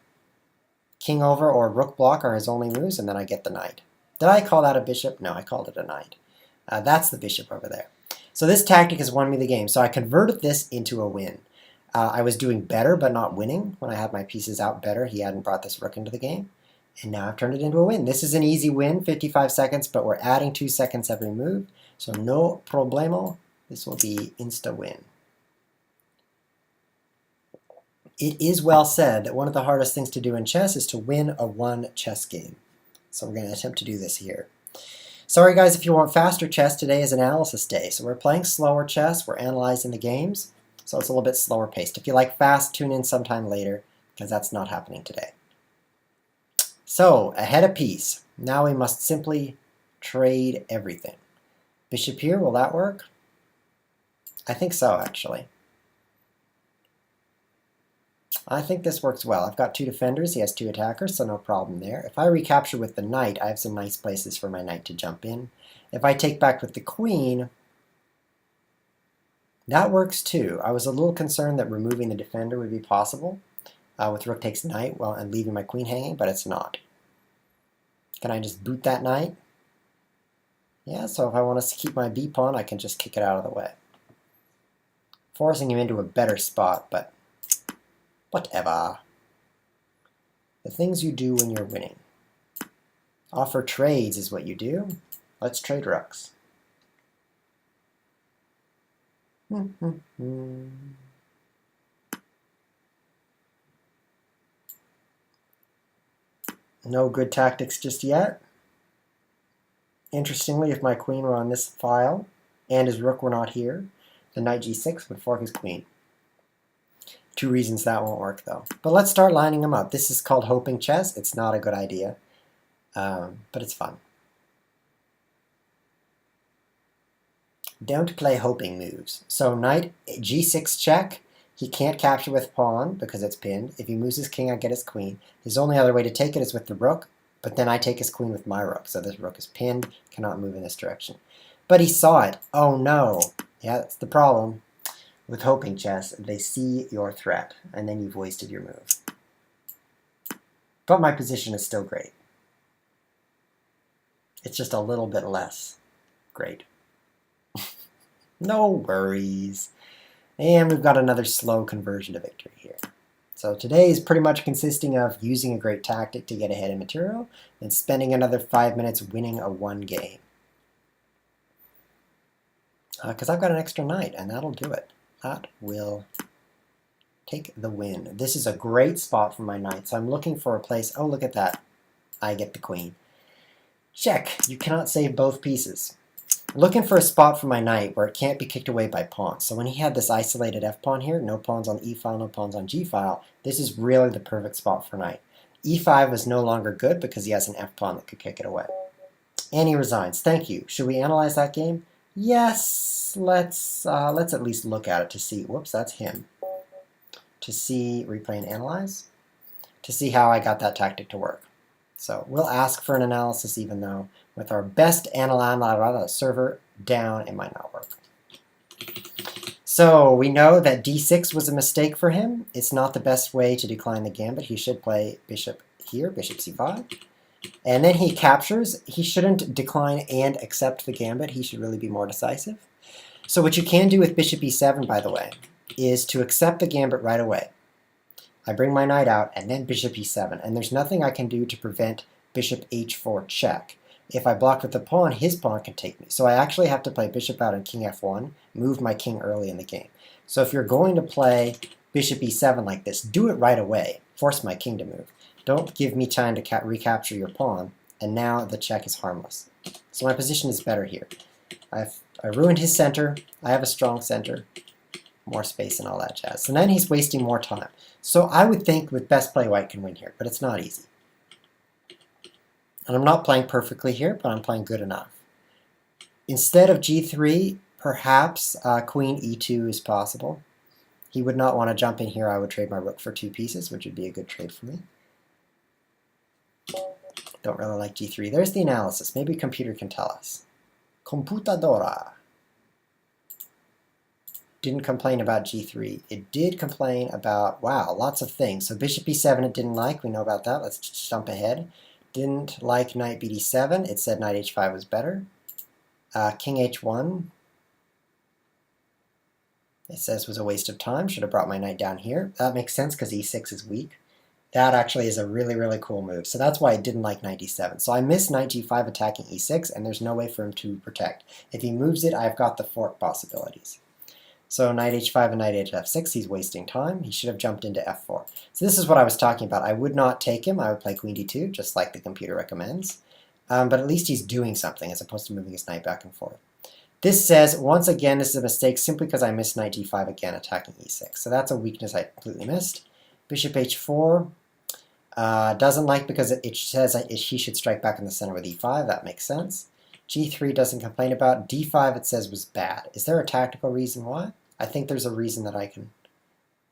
King over or rook block are his only moves, and then I get the knight. Did I call that a bishop? No, I called it a knight. That's the bishop over there. So this tactic has won me the game. So I converted this into a win. I was doing better, but not winning. When I had my pieces out better, he hadn't brought this rook into the game. And now I've turned it into a win. This is an easy win, 55 seconds, but we're adding 2 seconds every move. So no problemo. This will be insta-win. It is well said that one of the hardest things to do in chess is to win a one chess game. So we're going to attempt to do this here. Sorry guys if you want faster chess, today is analysis day. So we're playing slower chess, we're analyzing the games, so it's a little bit slower paced. If you like fast, tune in sometime later, because that's not happening today. So, ahead a piece. Now we must simply trade everything. Bishop here, will that work? I think so, actually. I think this works well. I've got 2 defenders, he has 2 attackers, so no problem there. If I recapture with the knight, I have some nice places for my knight to jump in. If I take back with the queen, that works too. I was a little concerned that removing the defender would be possible with rook takes knight and leaving my queen hanging, but it's not. Can I just boot that knight? Yeah, so if I want to keep my b pawn, I can just kick it out of the way. Forcing him into a better spot, but whatever. The things you do when you're winning. Offer trades is what you do. Let's trade rooks. No good tactics just yet. Interestingly, if my queen were on this file and his rook were not here, the knight g6 would fork his queen. 2 reasons that won't work though. But let's start lining them up. This is called hoping chess. It's not a good idea, but it's fun. Don't play hoping moves. So knight g6 check. He can't capture with pawn because it's pinned. If he moves his king, I get his queen. His only other way to take it is with the rook, but then I take his queen with my rook. So this rook is pinned, cannot move in this direction. But he saw it. Oh no. Yeah, that's the problem with hoping chess. They see your threat, and then you've wasted your move. But my position is still great. It's just a little bit less. Great. No worries. And we've got another slow conversion to victory here. So today is pretty much consisting of using a great tactic to get ahead in material and spending another 5 minutes winning a one game. Because I've got an extra knight, and that'll do it. That will take the win. This is a great spot for my knight, so I'm looking for a place. Oh, look at that. I get the queen. Check. You cannot save both pieces. Looking for a spot for my knight where it can't be kicked away by pawns. So when he had this isolated f-pawn here, no pawns on e-file, no pawns on g-file, this is really the perfect spot for knight. e5 is no longer good because he has an f-pawn that could kick it away. And he resigns. Thank you. Should we analyze that game? Yes. Let's at least look at it to see. Whoops, that's him. To see, replay and analyze, to see how I got that tactic to work. So we'll ask for an analysis even though with our best analysis server down, it might not work. So we know that d6 was a mistake for him. It's not the best way to decline the gambit. He should play bishop here, bishop c5. And then he captures. He shouldn't decline and accept the gambit. He should really be more decisive. So what you can do with bishop e7, by the way, is to accept the gambit right away. I bring my knight out and then bishop e7, and there's nothing I can do to prevent bishop h4 check. If I block with the pawn, his pawn can take me. So I actually have to play bishop out and king f1, move my king early in the game. So if you're going to play bishop e7 like this, do it right away. Force my king to move. Don't give me time to recapture your pawn, and now the check is harmless. So my position is better here. I ruined his center. I have a strong center. More space and all that jazz. So then he's wasting more time. So I would think with best play white can win here, but it's not easy. And I'm not playing perfectly here, but I'm playing good enough. Instead of g3, perhaps queen e2 is possible. He would not want to jump in here. I would trade my rook for 2 pieces, which would be a good trade for me. Don't really like g3. There's the analysis. Maybe a computer can tell us. Computadora didn't complain about g3. It did complain about, wow, lots of things. So bishop e7 it didn't like. We know about that. Let's jump ahead. Didn't like knight bd7. It said knight h5 was better. King h1. It says was a waste of time. Should have brought my knight down here. That makes sense because e6 is weak. That actually is a really, really cool move. So that's why I didn't like knight d7. So I missed knight g5 attacking e6, and there's no way for him to protect. If he moves it, I've got the fork possibilities. So knight h5 and knight h6, he's wasting time. He should have jumped into f4. So this is what I was talking about. I would not take him. I would play queen d2, just like the computer recommends. But at least he's doing something as opposed to moving his knight back and forth. This says, once again, this is a mistake simply because I missed knight g5 again, attacking e6. So that's a weakness I completely missed. Bishop h4. Doesn't like because it says he should strike back in the center with e5. That makes sense. g3 doesn't complain about. d5 it says was bad. Is there a tactical reason why? I think there's a reason that I can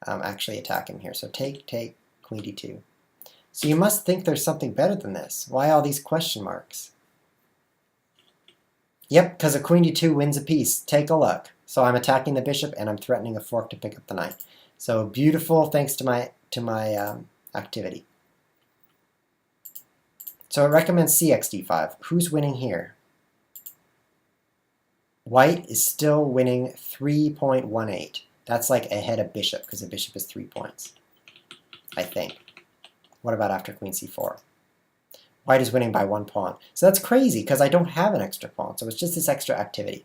actually attack him here. So take, queen d2. So you must think there's something better than this. Why all these question marks? Yep, because a queen d2 wins a piece. Take a look. So I'm attacking the bishop and I'm threatening a fork to pick up the knight. So beautiful, thanks to my activity. So it recommends cx d5. Who's winning here? White is still winning 3.18. That's like ahead of bishop because the bishop is 3 points, I think. What about after queen c4? White is winning by 1 pawn. So that's crazy because I don't have an extra pawn. So it's just this extra activity.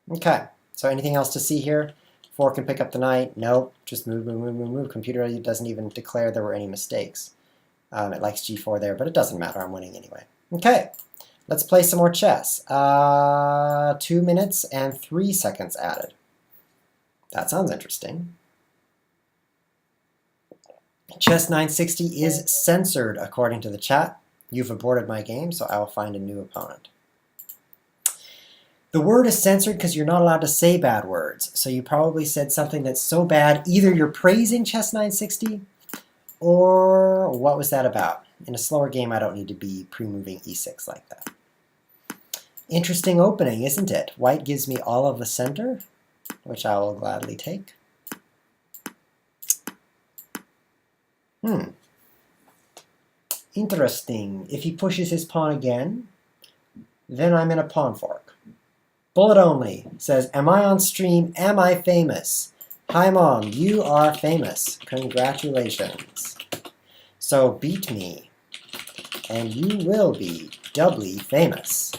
Okay, so anything else to see here? 4 can pick up the knight. Nope, just move, move, move, move, move. Computer doesn't even declare there were any mistakes. It likes g4 there, but it doesn't matter. I'm winning anyway. Okay, let's play some more chess. 2 minutes and 3 seconds added. That sounds interesting. Chess 960 is censored according to the chat. You've aborted my game, so I will find a new opponent. The word is censored because you're not allowed to say bad words. So you probably said something that's so bad, either you're praising Chess 960, or what was that about? In a slower game, I don't need to be pre-moving e6 like that. Interesting opening, isn't it? White gives me all of the center, which I will gladly take. Interesting. If he pushes his pawn again, then I'm in a pawn fork. Bullet Only says, am I on stream? Am I famous? Hi, Mom. You are famous. Congratulations. So beat me, and you will be doubly famous.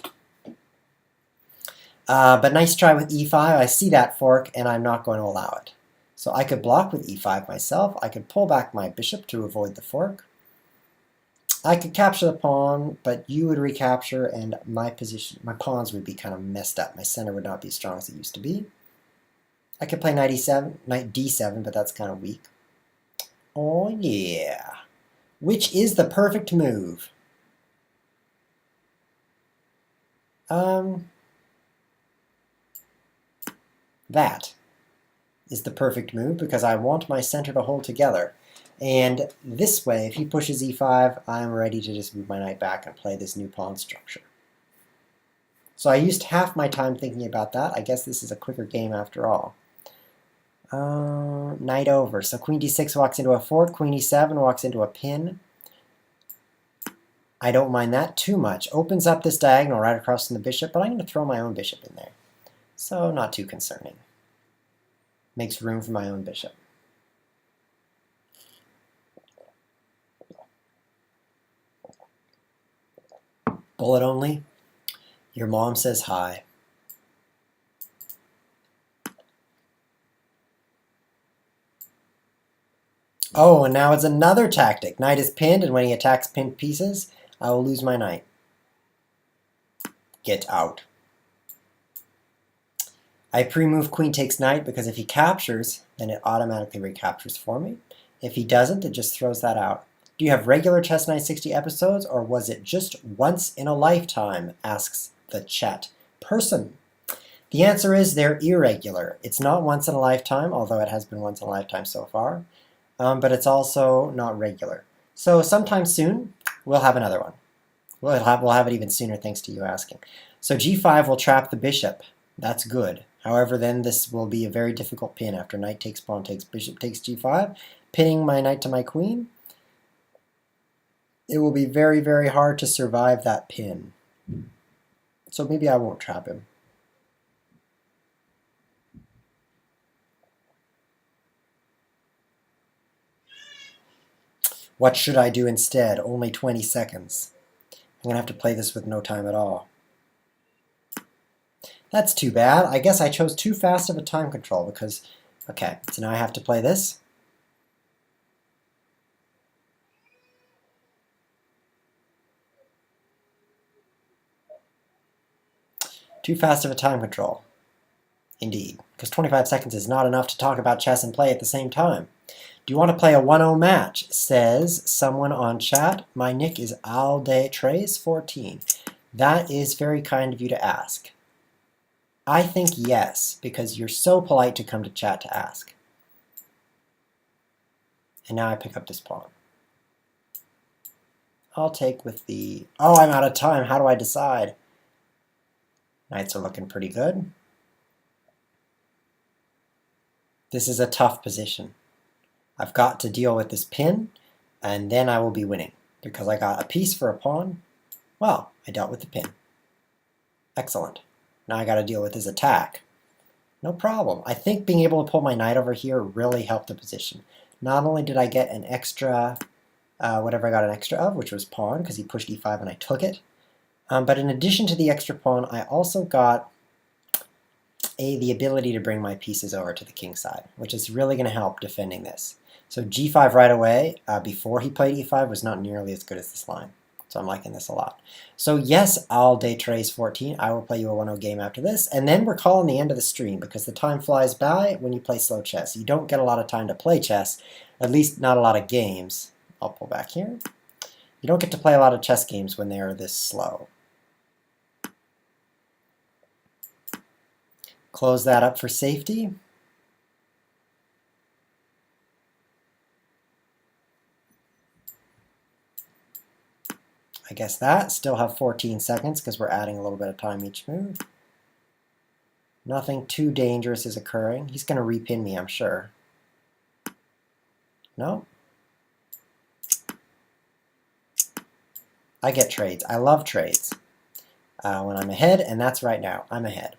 But nice try with e5. I see that fork, and I'm not going to allow it. So I could block with e5 myself. I could pull back my bishop to avoid the fork. I could capture the pawn, but you would recapture, and my pawns would be kind of messed up. My center would not be as strong as it used to be. I could play knight e7, knight d7, but that's kind of weak. Oh yeah. Which is the perfect move? That is the perfect move because I want my center to hold together. And this way, if he pushes e5, I'm ready to just move my knight back and play this new pawn structure. So I used half my time thinking about that. I guess this is a quicker game after all. Knight over. So queen d6 walks into a fork. Queen e7 walks into a pin. I don't mind that too much. Opens up this diagonal right across from the bishop, but I'm going to throw my own bishop in there. So not too concerning. Makes room for my own bishop. Bullet Only. Your mom says hi. Oh, and now it's another tactic. Knight is pinned, and when he attacks pinned pieces, I will lose my knight. Get out. I pre-move queen takes knight because if he captures, then it automatically recaptures for me. If he doesn't, it just throws that out. Do you have regular Chess 960 episodes, or was it just once in a lifetime, asks the chat person. The answer is they're irregular. It's not once in a lifetime, although it has been once in a lifetime so far, but it's also not regular. So sometime soon, we'll have another one. We'll have it even sooner thanks to you asking. So g5 will trap the bishop. That's good. However, then this will be a very difficult pin after knight takes pawn takes bishop takes g5, pinning my knight to my queen. It will be very, very hard to survive that pin. So maybe I won't trap him. What should I do instead? Only 20 seconds. I'm going to have to play this with no time at all. That's too bad. I guess I chose too fast of a time control because, okay, so now I have to play this. Too fast of a time control. Indeed, because 25 seconds is not enough to talk about chess and play at the same time. Do you want to play a 1-0 match? Says someone on chat. My nick is aldetrace14. That is very kind of you to ask. I think yes, because you're so polite to come to chat to ask. And now I pick up this pawn. I'll take with the... Oh, I'm out of time. How do I decide? Knights are looking pretty good. This is a tough position. I've got to deal with this pin, and then I will be winning, because I got a piece for a pawn. Well, I dealt with the pin. Excellent. Now I got to deal with his attack. No problem. I think being able to pull my knight over here really helped the position. Not only did I get an extra, whatever I got an extra of, which was pawn, because he pushed e5 and I took it, but in addition to the extra pawn, I also got the ability to bring my pieces over to the king side, which is really going to help defending this. So g5 right away, before he played e5, was not nearly as good as this line. So I'm liking this a lot. So yes, aldetrace14, I will play you a 1-0 game after this, and then we're calling the end of the stream because the time flies by when you play slow chess. You don't get a lot of time to play chess, at least not a lot of games. I'll pull back here. You don't get to play a lot of chess games when they are this slow. Close that up for safety. I guess that. Still have 14 seconds because we're adding a little bit of time each move. Nothing too dangerous is occurring. He's going to repin me, I'm sure. No. I get trades. I love trades. when I'm ahead, and that's right now. I'm ahead.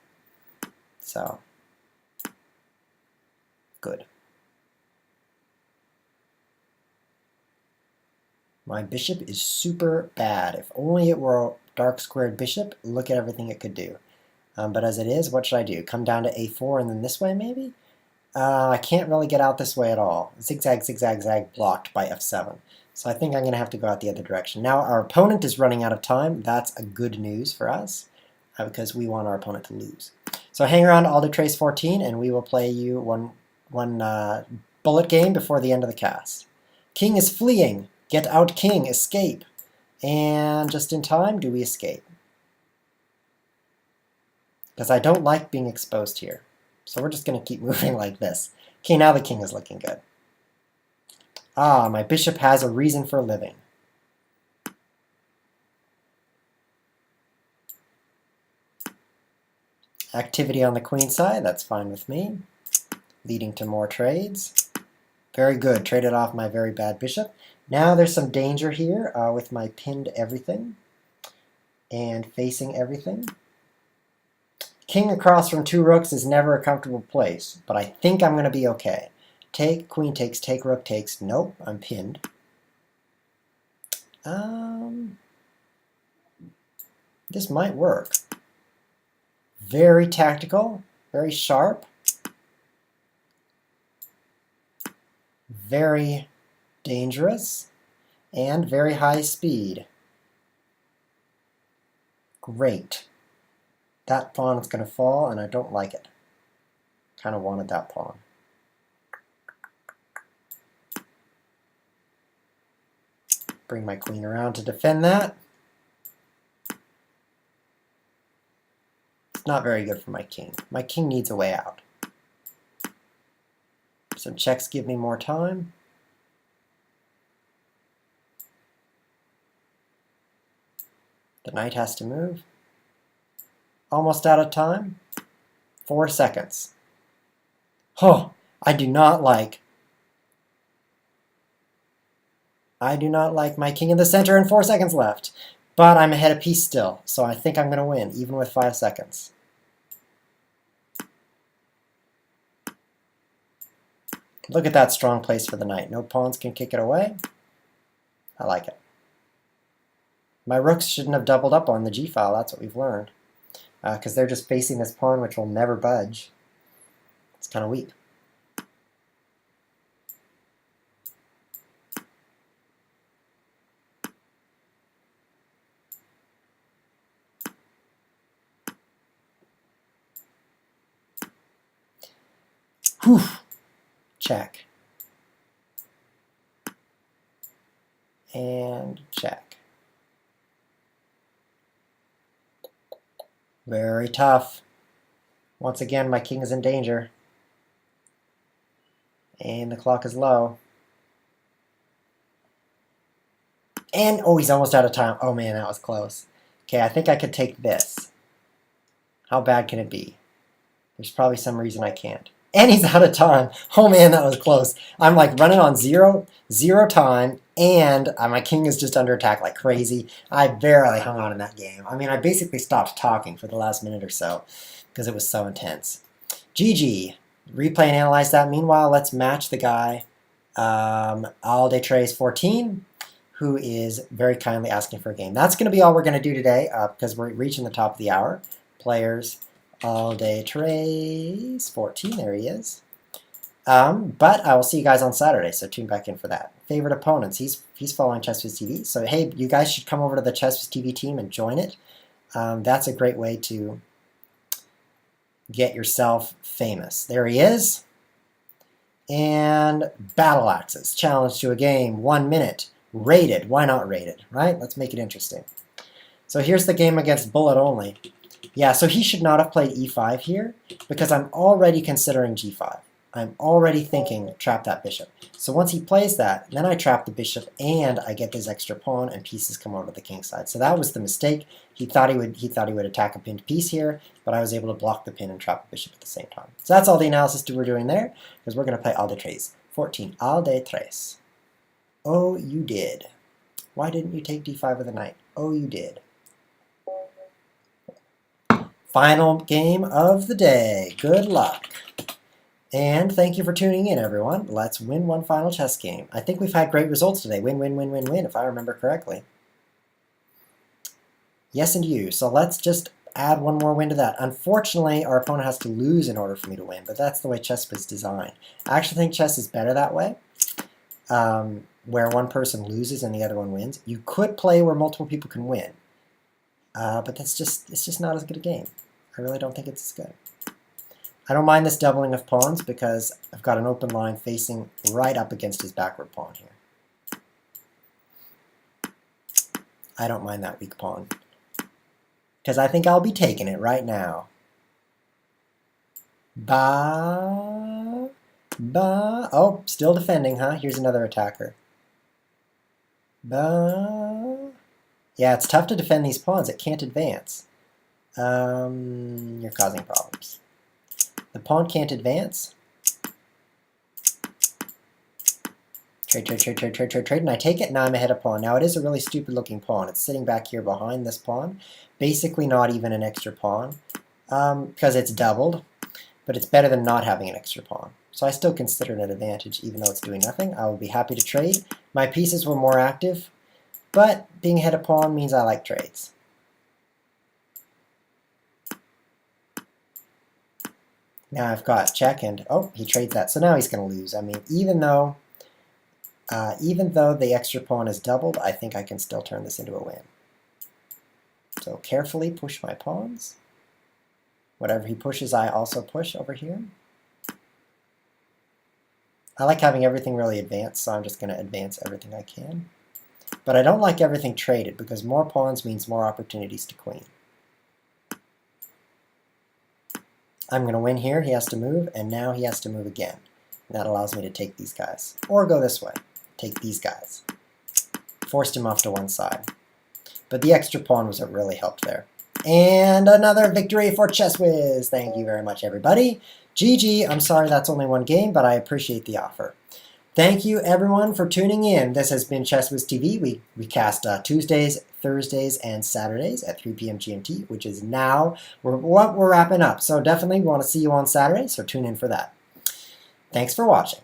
So, good. My bishop is super bad. If only it were a dark squared bishop, look at everything it could do. But as it is, what should I do? Come down to a4 and then this way, maybe? I can't really get out this way at all. Zigzag, zigzag, zag, blocked by f7. So I think I'm going to have to go out the other direction. Now our opponent is running out of time. That's a good news for us, because we want our opponent to lose. So hang around all day trace 14, and we will play you one bullet game before the end of the cast. King is fleeing. Get out king. Escape. And just in time, do we escape? Because I don't like being exposed here. So we're just going to keep moving like this. Okay, now the king is looking good. Ah, my bishop has a reason for living. Activity on the queen side, that's fine with me. Leading to more trades. Very good, traded off my very bad bishop. Now there's some danger here with my pinned everything and facing everything. King across from 2 rooks is never a comfortable place, but I think I'm going to be okay. Take, queen takes, take, rook takes. Nope, I'm pinned. This might work. Very tactical, very sharp, very dangerous, and very high speed. Great. That pawn is going to fall, and I don't like it. Kind of wanted that pawn. Bring my queen around to defend that. It's not very good for my king. My king needs a way out. Some checks give me more time. The knight has to move. Almost out of time. 4 seconds. Oh, I do not like my king in the center and 4 seconds left. But I'm ahead a piece still, so I think I'm going to win, even with 5 seconds. Look at that strong place for the knight. No pawns can kick it away. I like it. My rooks shouldn't have doubled up on the g-file, that's what we've learned. Because they're just facing this pawn which will never budge. It's kind of weak. Whew. Check. And check. Very tough. Once again, my king is in danger. And the clock is low. And, oh, he's almost out of time. Oh man, that was close. Okay, I think I could take this. How bad can it be? There's probably some reason I can't. And he's out of time. Oh man, that was close. I'm like running on zero time, and my king is just under attack like crazy. I barely hung on in that game. I mean, I basically stopped talking for the last minute or so because it was so intense. GG. Replay and analyze that. Meanwhile, let's match the guy, All Day Trace 14, who is very kindly asking for a game. That's going to be all we're going to do today because we're reaching the top of the hour. Players. All Day Trace 14, there he is. But I will see you guys on Saturday, so tune back in for that. Favorite opponents, he's following ChessWhiz TV, so hey, you guys should come over to the ChessWhiz TV team and join it. That's a great way to get yourself famous. There he is. And Battle Axes, challenge to a game, 1 minute, rated. Why not rated, right? Let's make it interesting. So here's the game against Bullet Only. Yeah, so he should not have played e5 here because I'm already considering g5. I'm already thinking trap that bishop. So once he plays that, then I trap the bishop and I get this extra pawn and pieces come over to the king side. So that was the mistake. He thought he would attack a pinned piece here, but I was able to block the pin and trap the bishop at the same time. So that's all the analysis we're doing there because we're going to play All Day Trace 14. All Day Trace. Oh, you did. Why didn't you take d5 with the knight? Oh, you did. Final game of the day. Good luck. And thank you for tuning in, everyone. Let's win one final chess game. I think we've had great results today. Win, win, win, win, win, if I remember correctly. Yes, and you. So let's just add one more win to that. Unfortunately, our opponent has to lose in order for me to win, but that's the way chess was designed. I actually think chess is better that way, where one person loses and the other one wins. You could play where multiple people can win, but it's just not as good a game. I really don't think it's as good. I don't mind this doubling of pawns because I've got an open line facing right up against his backward pawn here. I don't mind that weak pawn because I think I'll be taking it right now. Oh, still defending, huh? Here's another attacker. Yeah, it's tough to defend these pawns. It can't advance. You're causing problems. The pawn can't advance. Trade, trade, trade, trade, trade, trade, trade, and I take it. Now I'm ahead of pawn. Now it is a really stupid looking pawn. It's sitting back here behind this pawn. Basically not even an extra pawn because it's doubled, but it's better than not having an extra pawn. So I still consider it an advantage even though it's doing nothing. I will be happy to trade. My pieces were more active, but being ahead of pawn means I like trades. Now I've got check and, oh, he trades that. So now he's going to lose. I mean, even though the extra pawn is doubled, I think I can still turn this into a win. So carefully push my pawns. Whatever he pushes, I also push over here. I like having everything really advanced, so I'm just going to advance everything I can. But I don't like everything traded because more pawns means more opportunities to queen. I'm going to win here. He has to move, and now he has to move again. And that allows me to take these guys. Or go this way. Take these guys. Forced him off to one side. But the extra pawn was what really helped there. And another victory for ChessWhiz. Thank you very much, everybody. GG. I'm sorry that's only one game, but I appreciate the offer. Thank you, everyone, for tuning in. This has been ChessWhiz TV. We cast Tuesdays, Thursdays, and Saturdays at 3 p.m. GMT, which is now what we're wrapping up. So definitely we want to see you on Saturday, so tune in for that. Thanks for watching.